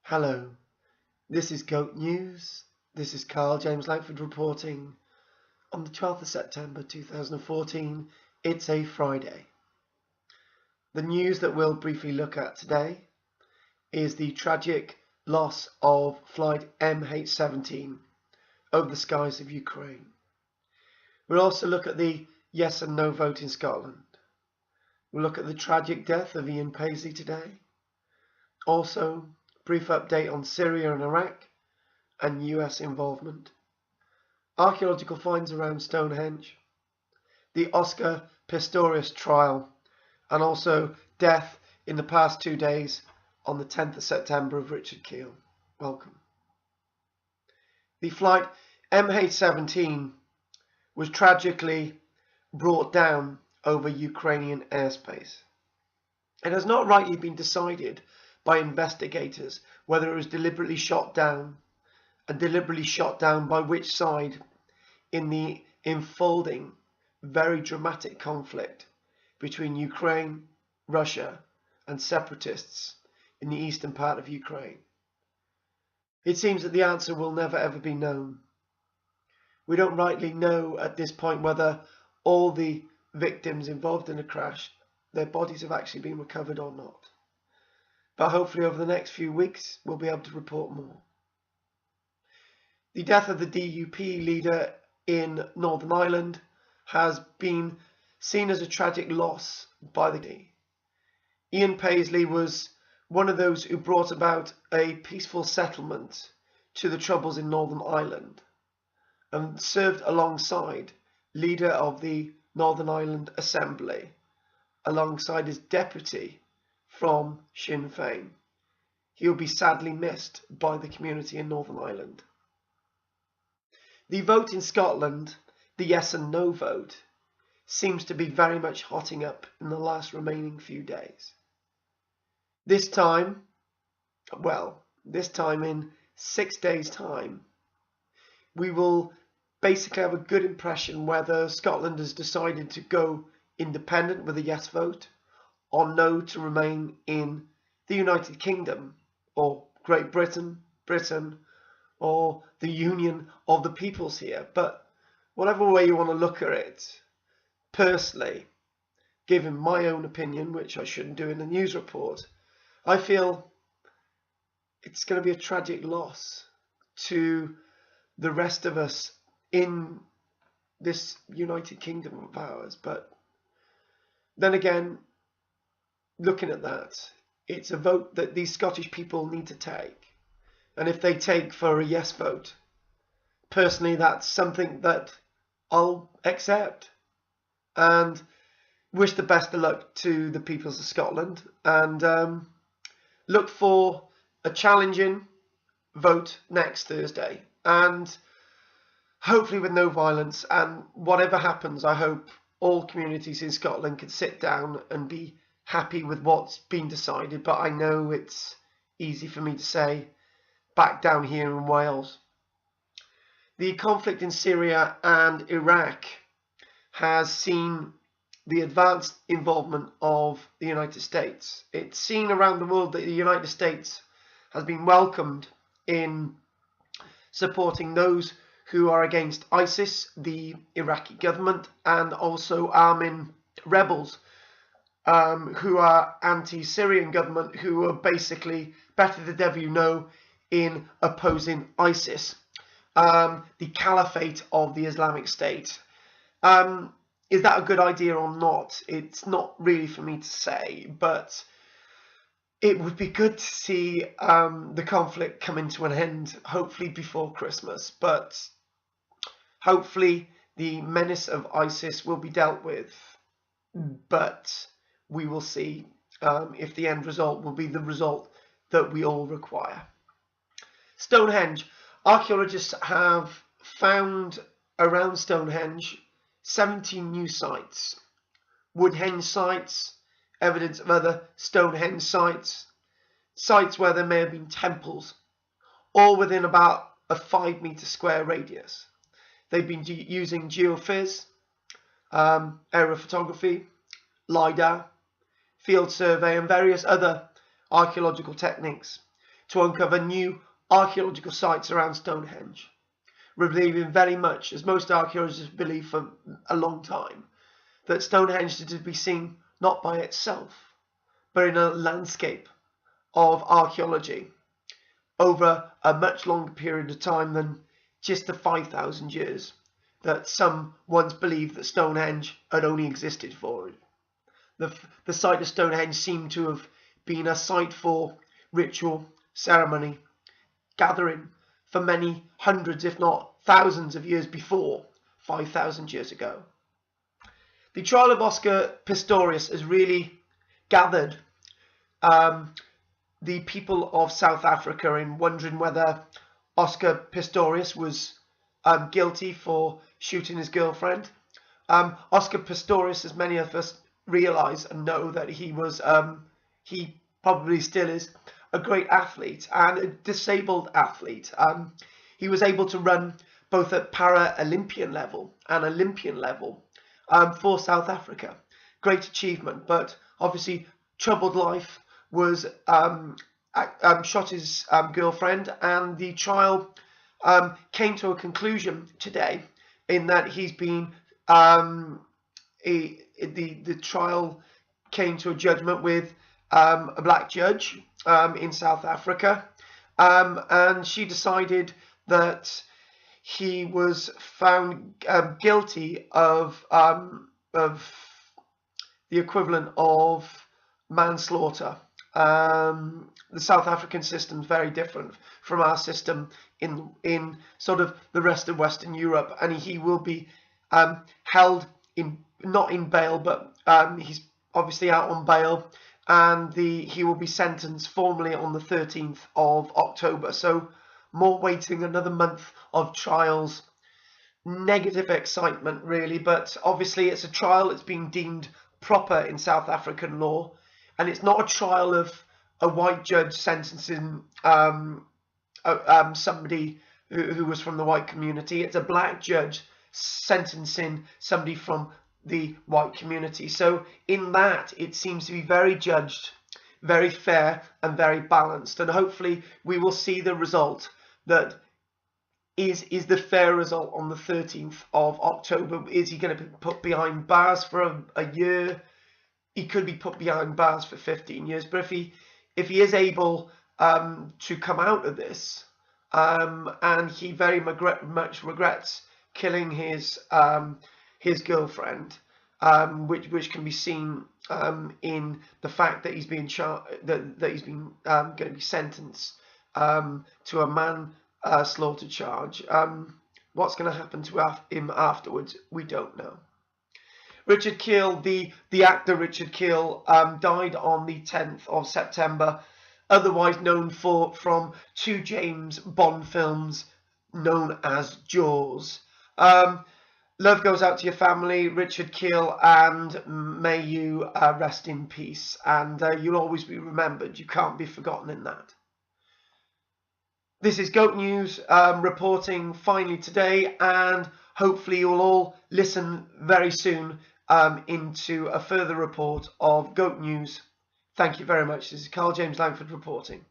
Hello, this is G.O.A.T News. This is Karl-James Langford reporting on the 12th of September 2014. It's a Friday. The news that we'll briefly look at today is the tragic loss of flight MH17 over the skies of Ukraine. We'll also look at the yes and no vote in Scotland. We'll look at the tragic death of Ian Paisley today. Also, brief update on Syria and Iraq and US involvement. Archaeological finds around Stonehenge. The Oscar Pistorius trial, and also death in the past 2 days on the 10th of September of Richard Kiel. Welcome. The flight MH17 was tragically brought down over Ukrainian airspace. It has not rightly been decided by investigators whether it was deliberately shot down, and deliberately shot down by which side in the unfolding, very dramatic conflict between Ukraine, Russia and separatists in the eastern part of Ukraine. It seems that the answer will never ever be known. We don't rightly know at this point whether all the victims involved in the crash, their bodies have actually been recovered or not. But hopefully over the next few weeks we'll be able to report more. The death of the DUP leader in Northern Ireland has been seen as a tragic loss by the community. Ian Paisley was one of those who brought about a peaceful settlement to the troubles in Northern Ireland and served alongside leader of the Northern Ireland Assembly, alongside his deputy from Sinn Féin. He will be sadly missed by the community in Northern Ireland. The vote in Scotland, the yes and no vote, seems to be very much hotting up in the last remaining few days. This time in 6 days' time, we will basically have a good impression whether Scotland has decided to go independent with a yes vote, or no to remain in the United Kingdom or Great Britain, or the Union of the Peoples here. But whatever way you want to look at it, personally, given my own opinion, which I shouldn't do in the news report, I feel it's going to be a tragic loss to the rest of us in this United Kingdom of ours. But then again, looking at that, it's a vote that these Scottish people need to take. And if they take for a yes vote, personally, that's something that I'll accept. And wish the best of luck to the peoples of Scotland. And look for a challenging vote next Thursday. And hopefully with no violence. And whatever happens, I hope all communities in Scotland can sit down and be happy with what's been decided. But I know it's easy for me to say back down here in Wales. The conflict in Syria and Iraq has seen the advanced involvement of the United States. It's seen around the world that the United States has been welcomed in supporting those who are against ISIS, the Iraqi government, and also arming rebels who are anti-Syrian government, who are basically better the devil you know in opposing ISIS, the caliphate of the Islamic State. Is that a good idea or not? It's not really for me to say, but it would be good to see the conflict coming to an end, hopefully before Christmas. But hopefully the menace of ISIS will be dealt with. But we will see if the end result will be the result that we all require. Stonehenge. Archaeologists have found around Stonehenge 17 new sites. Woodhenge sites, evidence of other Stonehenge sites, sites where there may have been temples, all within about a 5 meter square radius. They've been using geophys, aerial photography, LiDAR, field survey and various other archaeological techniques. to uncover new archaeological sites around Stonehenge, believing very much, as most archaeologists believe for a long time, that Stonehenge is to be seen not by itself, but in a landscape of archaeology over a much longer period of time than just the 5,000 years that some once believed that Stonehenge had only existed for. The site of Stonehenge seemed to have been a site for ritual, ceremony, gathering for many hundreds, if not thousands of years before 5,000 years ago. The trial of Oscar Pistorius has really gathered the people of South Africa in wondering whether Oscar Pistorius was guilty for shooting his girlfriend. Oscar Pistorius, as many of us realise and know, that he was, he probably still is, a great athlete and a disabled athlete. He was able to run both at para-Olympian level and Olympian level for South Africa. Great achievement, but obviously troubled life. Was shot his girlfriend, and the trial came to a conclusion today in that he's been the trial came to a judgment with a black judge in South Africa, and she decided that he was found guilty of the equivalent of manslaughter. The South African system is very different from our system in sort of the rest of Western Europe, and he will be held in, not in bail, but he's obviously out on bail, and he will be sentenced formally on the 13th of October. So more waiting, another month of trials. Negative excitement really, but obviously it's a trial. It's been deemed proper in South African law. And it's not a trial of a white judge sentencing somebody who was from the white community. It's a black judge sentencing somebody from the white community. So in that, it seems to be very judged, very fair and very balanced. And hopefully we will see the result that is the fair result on the 13th of October. Is he going to be put behind bars for a year? He could be put behind bars for 15 years, but if he is able to come out of this, and he very much regrets killing his girlfriend, which can be seen in the fact that he's been that he's been going to be sentenced to a manslaughter charge. What's going to happen to him afterwards, we don't know. Richard Kiel, the actor Richard Kiel, died on the 10th of September, otherwise known from two James Bond films known as Jaws. Love goes out to your family, Richard Kiel, and may you rest in peace. And you'll always be remembered. You can't be forgotten in that. This is G.O.A.T News reporting finally today, and hopefully you'll all listen very soon into a further report of G.O.A.T News. Thank you very much. This is Karl-James Langford reporting.